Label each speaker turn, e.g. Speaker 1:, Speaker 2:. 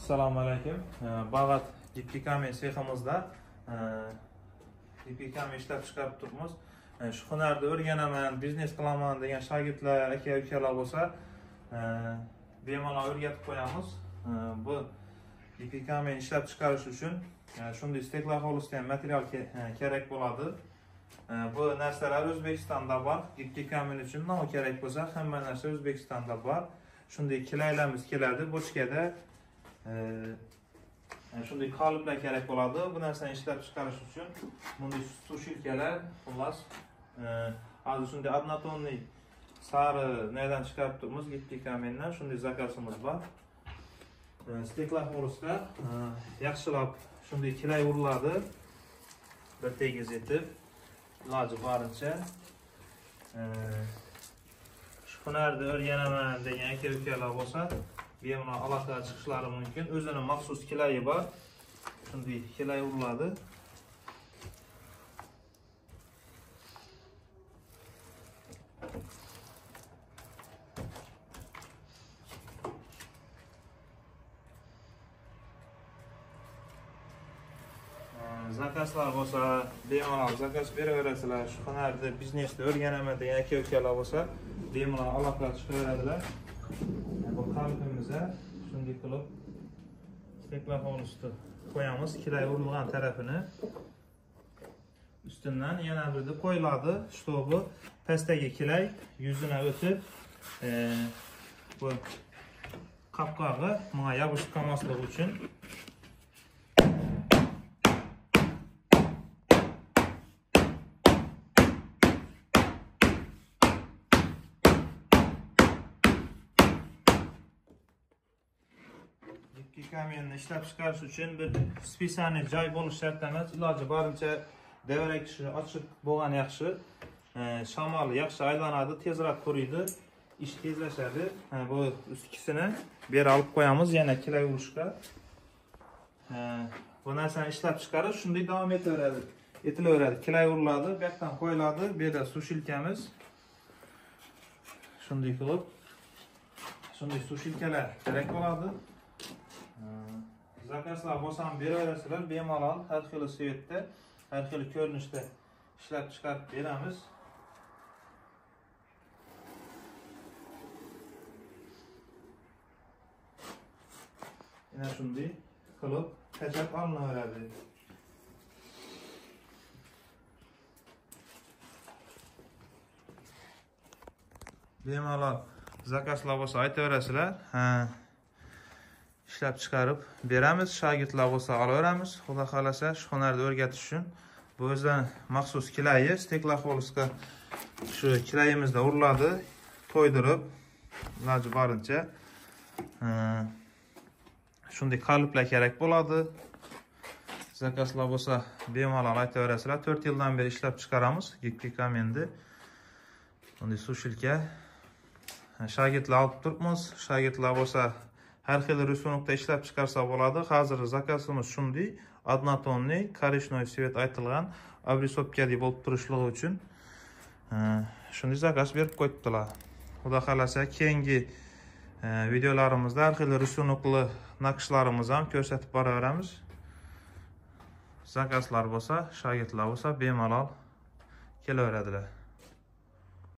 Speaker 1: Assalomu alaykum. Bag'at iplikami seximizda iplikami ishlab chiqarib turibmiz. Shu hunarni o'rganaman, biznes qilaman degan shogirdlar, aka-ukalar bo'lsa, bemalol o'rgatib qo'yamiz. Bu iplikami ishlab chiqarish uchun shunday stekloxolisda ham material kerak bo'ladi. Bu narsalar O'zbekistonda bor. Iplikami uchun nima kerak bo'lsa, hamma narsa O'zbekistonda bor. Shunday kilaylarimiz keladi, bochkada shunday qoliplar kerak bo'ladi. Bu narsani ishlab chiqarish uchun bunday sushilkalar, xullas, hozir shunday однотонный sari nerdan chiqarib turibmiz, iplikamidan shunday zakazimiz bor. Stekloxolisda yaxshilab shunday kilay uriladi. Bir tegiz etib, iloji boricha shu hunarni o'rganaman degan aka-ukalar bo'lsa, bemalol aloqaga chiqishlari mumkin. O'zining maxsus kilayi bor. Shunday kilay uriladi. Zakazlar bo'lsa, bemalol zakaz beraverasizlar. Shu hunarni, biznesni o'rganaman degan aka-ukalar bo'lsa, bemalol aloqaga chiqaveradilar. Bu qalbimizga shunday qilib stekloxolisni qo'yamiz, kilay urilgan tarafini. Ustidan yana birda qo'yiladi, shtobi pastdagi kilay yuzini o'tib, bu qapqog'i menga yopishib qolmasligi uchun iplikamizni ishlab chiqarish uchun bir spesialniy joy bo'lish shart emas. Iloji boricha devrakchi ochiq bo'lgan yaxshi. Shamol yaxshi aylanadi, tezroq quriydi, ish tezlashadi. Bu ikisini bera olib qo'yamiz yana kilay urishga. Bu narsani ishlab chiqarish shunday davom etilaveradi. Kilay uriladi, bu yoqdan qo'yiladi, bu yerda sushilkamiz. Shunday qilib, shunday sushilkalar kerak bo'ladi. Zakazlar bo'lsa ham beraverasizlar, bemalol har xil svetda, har xil ko'rinishda ishlab chiqarib beramiz. Yana shunday qilib qachab olinaveradi. Bemalol zakazlar bo'lsa aytaverasizlar. Ishlab chiqarib beramiz, shogirdlar bo'lsa olaveramiz. Xudo xolasa shu hunarni o'rgatish uchun bu o'zidan maxsus kilayi, stekloxolisga shu kilayimizda uriladi, to'ydirib, iloji boricha shunday qalblar kerak bo'ladi. Zakazlar bo'lsa bemalol aytaverasizlar. 4 yildan beri ishlab chiqaramiz iplikamizni. Bunday sushilka shogirdlar olib turibmiz. Shogirdlar bo'lsa har xil rysunokda ishlab chiqarsa bo'ladi. Hozir zakazimiz shunday однотонный korishnoy svet aytilgan обрисовкада bo'lib turishligi uchun shunday zakaz berib qo'yibdilar. Xudo xolasa keyingi videolarimizda har xil rysunokli naqshlarimizni ham ko'rsatib boraveramiz. Zakazlar bo'lsa, shogirdlar bo'lsa bemalol kelaveradilar.